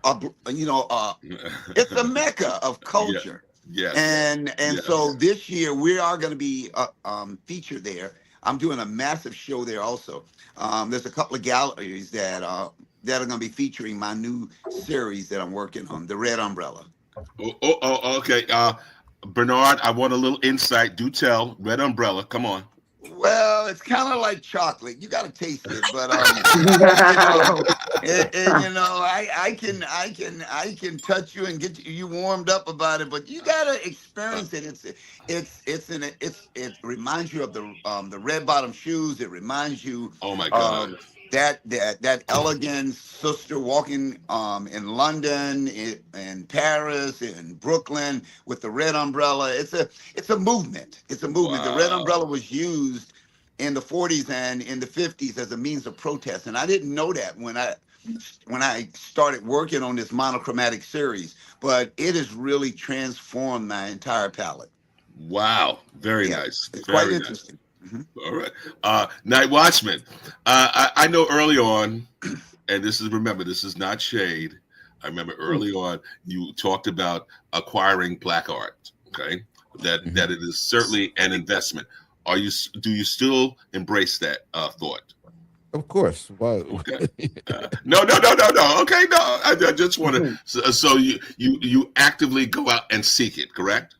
it's a mecca of culture. Yes. And so this year we are going to be featured there. I'm doing a massive show there also. There's a couple of galleries that are going to be featuring my new series that I'm working on, The Red Umbrella. Okay. Bernard, I want a little insight. Do tell. Red Umbrella. Come on. Well, it's kind of like chocolate. You got to taste it, but I can touch you and get you warmed up about it, but you got to experience it. It reminds you of the red bottom shoes. It reminds you. Oh my God. That elegant sister walking in London, in Paris, in Brooklyn with the red umbrella. It's a movement. It's a movement. Wow. The red umbrella was used in the 40s and in the 50s as a means of protest, and I didn't know that when I started working on this monochromatic series. But it has really transformed my entire palette. Wow, very nice. It's very quite nice. interesting. Mm-hmm. All right. Night Watchman. I know early on, and this is not shade. I remember early on you talked about acquiring black art. Okay. That it is certainly an investment. Do you still embrace that thought? Of course. Why? Okay. No. Okay, no. I just want to. So you actively go out and seek it, correct?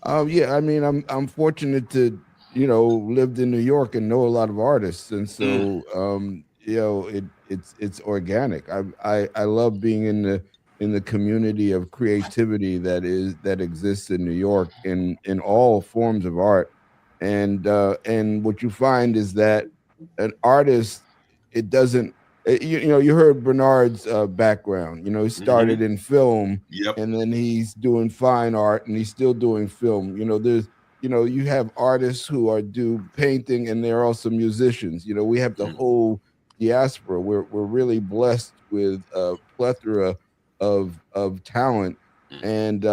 Yeah. I mean, I'm fortunate to lived in New York and know a lot of artists, and so it's organic. I love being in the community of creativity that exists in New York in all forms of art, and what you find is that an artist, it doesn't. You heard Bernard's background. He started in film, and then he's doing fine art, and he's still doing film. You have artists who do painting, and they're also musicians. We have the whole diaspora. We're really blessed with a plethora of talent, and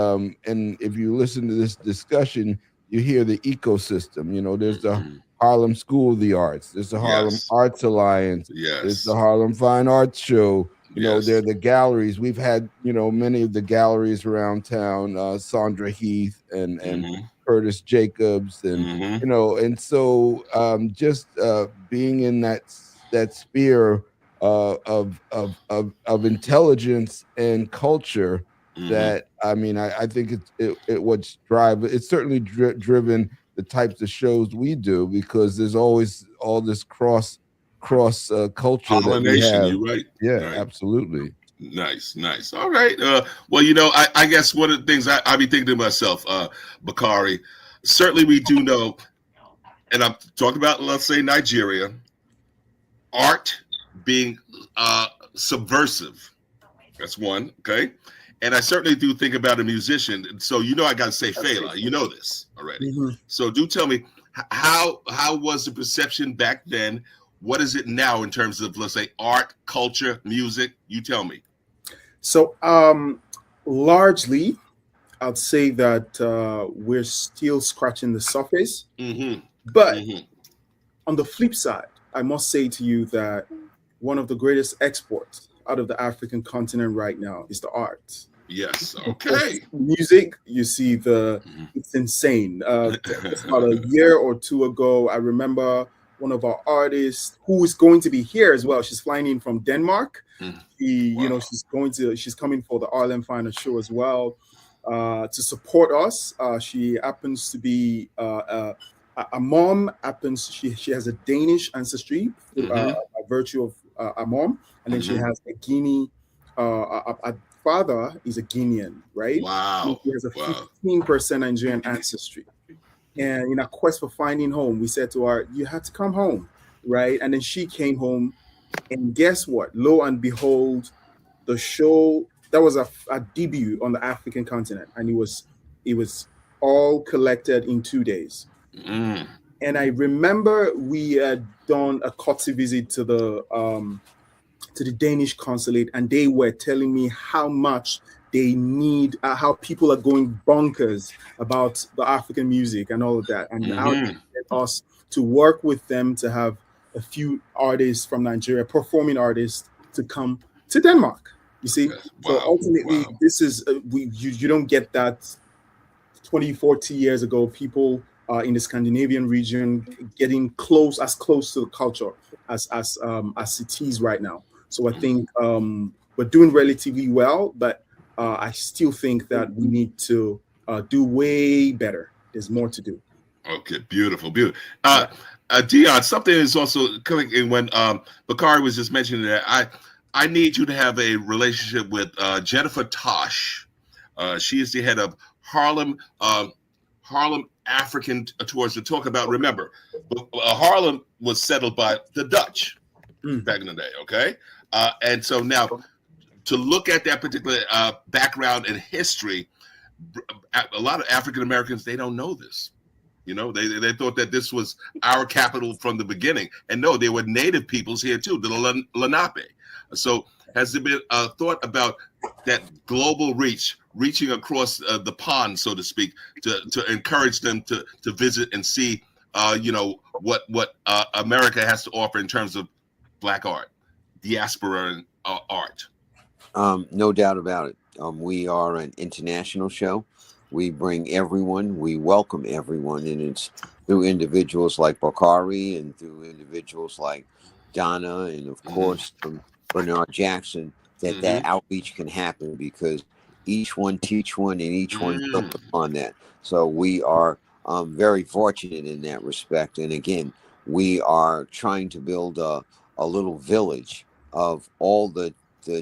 if you listen to this discussion, you hear the ecosystem. There's the Harlem School of the Arts. There's the Harlem Arts Alliance. There's the Harlem Fine Arts Show. There are the galleries. We've had many of the galleries around town. Sandra Heath and Curtis Jacobs and and so just being in that sphere of intelligence and culture that I think it's certainly driven the types of shows we do, because there's always all this cross culture that we have. You're right. Yeah, right. Absolutely. Nice. All right. Well, I guess one of the things I be thinking to myself, Bakare, certainly we do know, and I'm talking about, let's say, Nigeria, art being subversive. That's one. Okay. And I certainly do think about a musician. So, I got to say Fela. You know this already. So do tell me, how was the perception back then? What is it now in terms of, let's say, art, culture, music? You tell me. So largely, I'd say that we're still scratching the surface. But on the flip side, I must say to you that one of the greatest exports out of the African continent right now is the arts. Yes. Okay. Music, you see it's insane. About a year or two ago, I remember one of our artists who is going to be here as well. She's flying in from Denmark. She's coming for the Harlem Fine Arts Show as well to support us. She happens to be a mom. She has a Danish ancestry by virtue of a mom, and then she has a Guinea. A father is a Guinean, right? And Wow. she has a Wow. 15% Nigerian ancestry. And in a quest for finding home, we said to her, "You had to come home," right? And then she came home, and guess what? Lo and behold, the show that was a debut on the African continent, and it was all collected in 2 days. Mm. And I remember we had done a courtesy visit to the Danish consulate, and they were telling me how much they need, how people are going bonkers about the African music and all of that, and how they need us to work with them to have a few artists from Nigeria, performing artists, to come to Denmark. You see, so ultimately, this is you don't get that 20, 40 years ago. People in the Scandinavian region getting close to the culture as it is right now. So I think we're doing relatively well, but I still think that we need to do way better. There's more to do. Okay, beautiful. Dion, something is also coming in when Bakare was just mentioning that I need you to have a relationship with Jennifer Tosh. She is the head of Harlem African Tours to talk about. Remember, Harlem was settled by the Dutch back in the day. Okay, and so now to look at that particular background and history, a lot of African Americans, they don't know this. You know, they thought that this was our capital from the beginning, and no, there were native peoples here too, the Lenape. So has there been a thought about that global reaching across the pond, so to speak, to encourage them to visit and see, what America has to offer in terms of Black art, diaspora art? No doubt about it. We are an international show. We bring everyone, we welcome everyone, and it's through individuals like Bakare and through individuals like Donna and, of course, Bernard Jackson, that outreach can happen, because each one teach one and each one built upon that. So we are very fortunate in that respect. And again, we are trying to build a little village of all the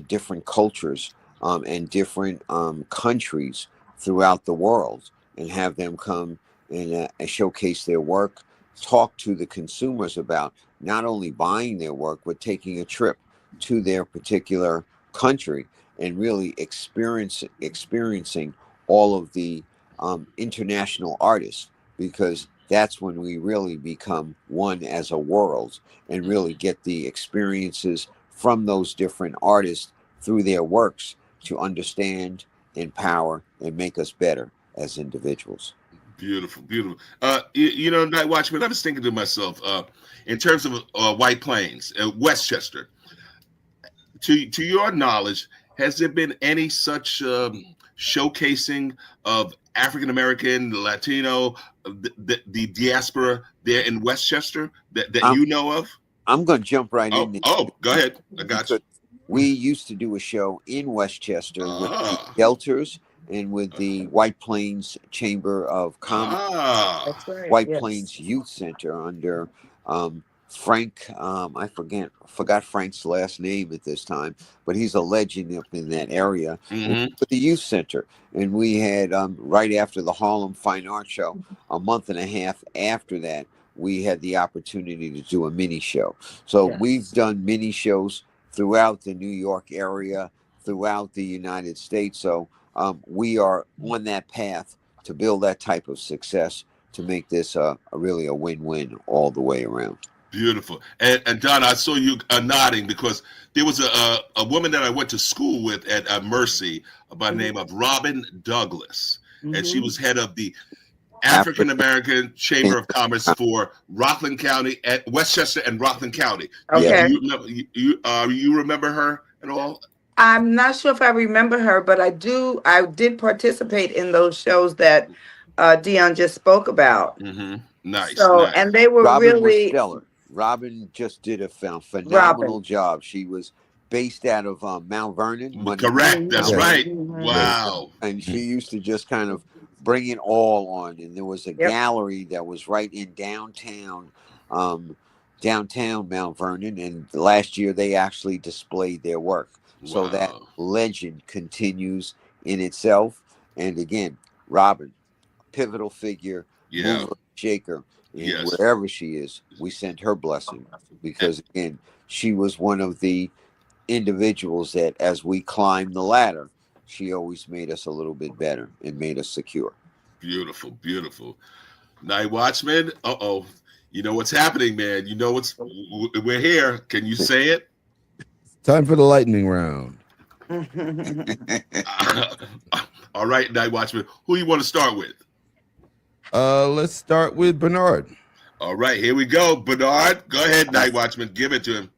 different cultures and different countries throughout the world, and have them come and showcase their work, talk to the consumers about not only buying their work, but taking a trip to their particular country and really experiencing all of the international artists, because that's when we really become one as a world and really get the experiences from those different artists through their works to understand, empower, and make us better as individuals. Beautiful. Night Watchman, I was thinking to myself, in terms of White Plains, Westchester, to your knowledge, has there been any such showcasing of African American, Latino, the diaspora there in Westchester that you know of? I'm going to jump right in there. Oh, go ahead. I got you. We used to do a show in Westchester with the shelters and with the White Plains Chamber of Commerce, That's right. White Plains Youth Center under Frank. I forgot Frank's last name at this time, but he's a legend up in that area. With the youth center, and we had right after the Harlem Fine Arts Show, a month and a half after that, we had the opportunity to do a mini show. So we've done mini shows throughout the New York area, throughout the United States. So we are on that path to build that type of success, to make this really a win-win all the way around. Beautiful. And Donna, I saw you nodding, because there was a woman that I went to school with at Mercy by the name of Robin Douglas, and she was head of the African American Chamber of Commerce for Rockland County, at Westchester and Rockland County. Okay. You remember her at all? I'm not sure if I remember her, but I did participate in those shows that Dion just spoke about. Nice. So, nice. and they were Robin was really stellar. Robin just did a phenomenal job. She was based out of Mount Vernon. Correct. That's right. Wow. And she used to just kind of bring it all on. And there was a gallery that was right in downtown downtown Mount Vernon, and last year they actually displayed their work. So that Wow. legend continues in itself. And again, Robin, pivotal figure, Yeah. mover, shaker, and Yes. wherever she is, we send her blessing because again, she was one of the individuals that, as we climbed the ladder, she always made us a little bit better and made us secure. Beautiful, beautiful. Night Watchman. Uh-oh. You know what's happening, man. You know we're here. Can you say it? Time for the lightning round. All right, Night Watchman. Who you want to start with? Let's start with Bernard. All right, here we go. Bernard, go ahead, Night Watchman. Give it to him.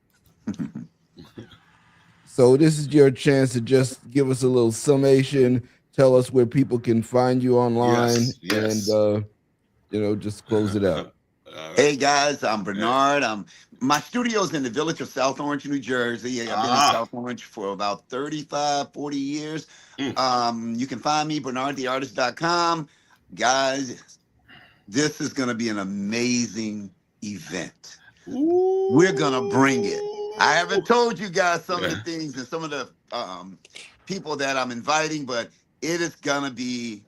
So this is your chance to just give us a little summation. Tell us where people can find you online, yes. And just close it out. Hey guys, I'm Bernard. My studio's in the village of South Orange, New Jersey. I've been in South Orange for about 35, 40 years. You can find me, bernardtheartist.com. Guys, this is going to be an amazing event. Ooh. We're going to bring it. I haven't told you guys some of the things and some of the people that I'm inviting, but it is going to be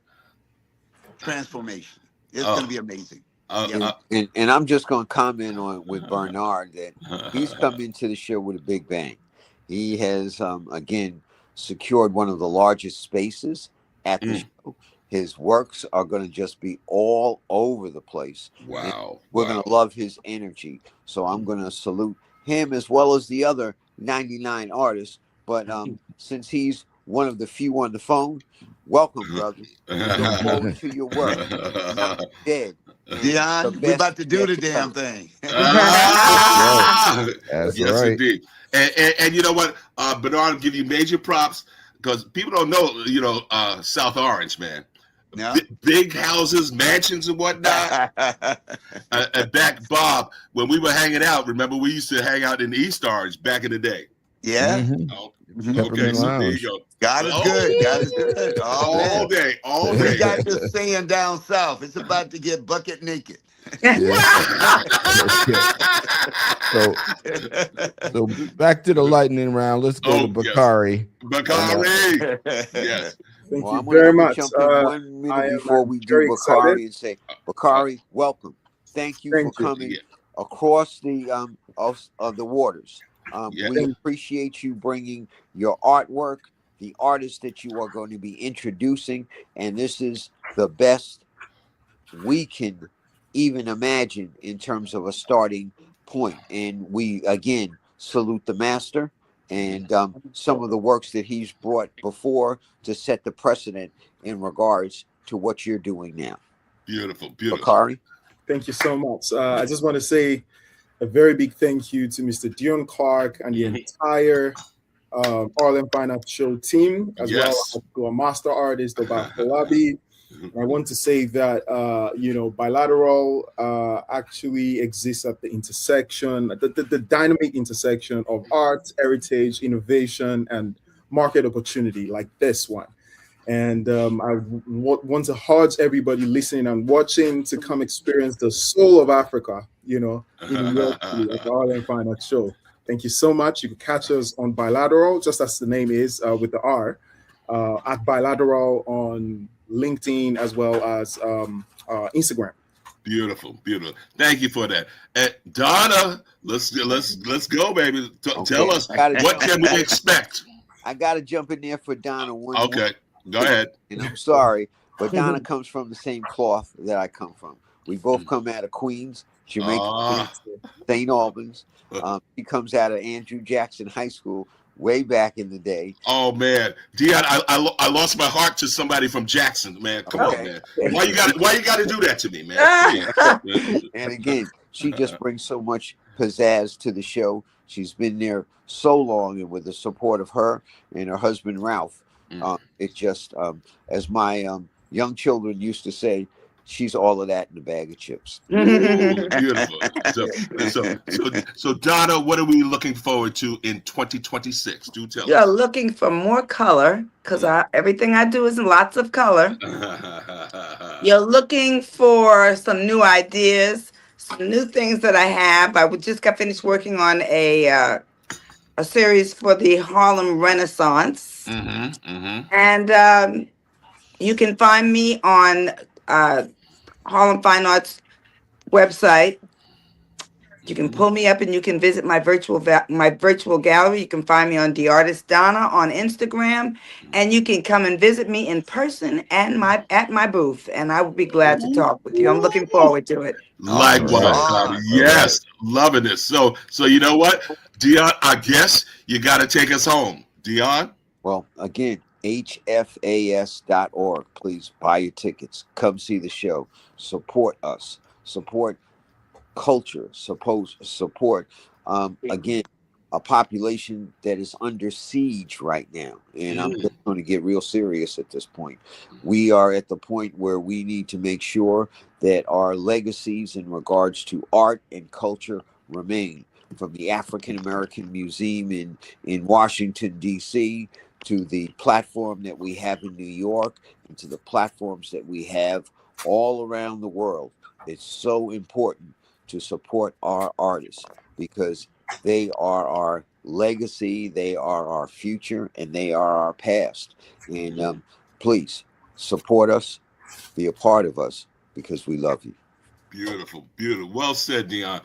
transformation. It's going to be amazing. And I'm just going to comment on with Bernard that he's come into the show with a big bang. He has, again, secured one of the largest spaces at the show. His works are going to just be all over the place. Wow. We're going to love his energy. So I'm going to salute him as well as the other 99 artists. But since he's one of the few on the phone, welcome, brother. Look forward to your work. Not dead. Dion, we're about to do the damn thing. That's yes, right. Indeed. And you know what? Bernard, will give you major props because people don't know, South Orange, man. Yeah. Big houses, mansions, and whatnot. And back, Bob, when we were hanging out, remember we used to hang out in East Orange back in the day. Yeah. Okay, so there you go. God is good. God is good. All day. We got this saying down south. It's about to get bucket naked. So back to the lightning round. Let's go to Bakare. Bakare. Yes. Thank you very much. Jump in 1 minute before we do Bakare and say, Bakare, welcome. Thank you for coming across the of the waters. We appreciate you bringing your artwork, the artists that you are going to be introducing, and this is the best we can even imagine in terms of a starting point. And we again salute the master and some of the works that he's brought before to set the precedent in regards to what you're doing now. Beautiful, beautiful. Bakare? Thank you so much. I just want to say a very big thank you to Mr. Dion Clark and the entire Harlem Fine Arts Show team, as well as to our master artist, Bakare. I want to say that, Bilateral actually exists at the intersection, the dynamic intersection of art, heritage, innovation, and market opportunity like this one. And I want to urge everybody listening and watching to come experience the soul of Africa, in New York City at the Harlem Fine Arts Show. Thank you so much. You can catch us on Bilateral, just as the name is, with the R, at Bilateral on LinkedIn as well as Instagram. Beautiful. Thank you for that. Donna, let's go, baby. Tell us what can we expect. I got to jump in there for Donna. Okay, go ahead. And I'm sorry, but Donna comes from the same cloth that I come from. We both come out of Queens, Jamaica, St. Albans. He comes out of Andrew Jackson High School way back in the day. Oh man, Dion, I lost my heart to somebody from Jackson, man. Come on, man. Why you got to do that to me, man? And again, she just brings so much pizzazz to the show. She's been there so long, and with the support of her and her husband Ralph, it just, as my young children used to say, she's all of that in a bag of chips. Beautiful. So Donna, what are we looking forward to in 2026? Do tell us. You're looking for more color because everything I do is lots of color. You're looking for some new ideas, some new things that I have. Just got finished working on a series for the Harlem Renaissance, and you can find me on Harlem Fine Arts website. You can pull me up and you can visit my virtual gallery. You can find me on the artist Donna on Instagram, and you can come and visit me in person and at my booth, and I would be glad to talk with you. I'm looking forward to it. Likewise, Right. yes, loving this. So you know what, Dion? I guess you got to take us home, Dion. Well, again, hfas.org. Please buy your tickets. Come see the show. Support us. Support culture. Support. Again, a population that is under siege right now. And I'm just going to get real serious at this point. We are at the point where we need to make sure that our legacies in regards to art and culture remain. From the African American Museum in Washington, D.C., to the platform that we have in New York, and to the platforms that we have all around the world. It's so important to support our artists because they are our legacy, they are our future, and they are our past. And please support us, be a part of us, because we love you. Beautiful, beautiful. Well said, Dion.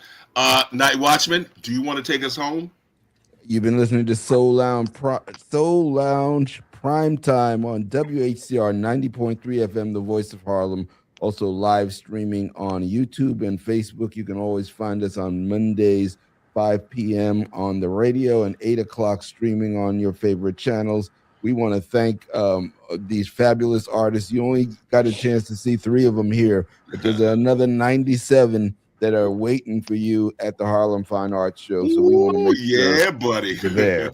Night Watchman, do you want to take us home? You've been listening to Soul Lounge Prime Time on WHCR 90.3 FM, the voice of Harlem. Also live streaming on YouTube and Facebook. You can always find us on Mondays, 5 p.m. on the radio and 8 o'clock streaming on your favorite channels. We want to thank these fabulous artists. You only got a chance to see 3 of them here, but there's another 97 that are waiting for you at the Harlem Fine Arts Show. So we want to make sure buddy, you're there.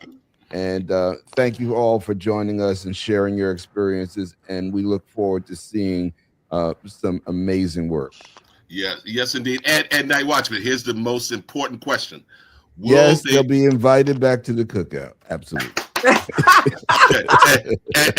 And thank you all for joining us and sharing your experiences. And we look forward to seeing some amazing work. Yes, indeed. And Night Watchman, here's the most important question. They'll be invited back to the cookout. Absolutely. and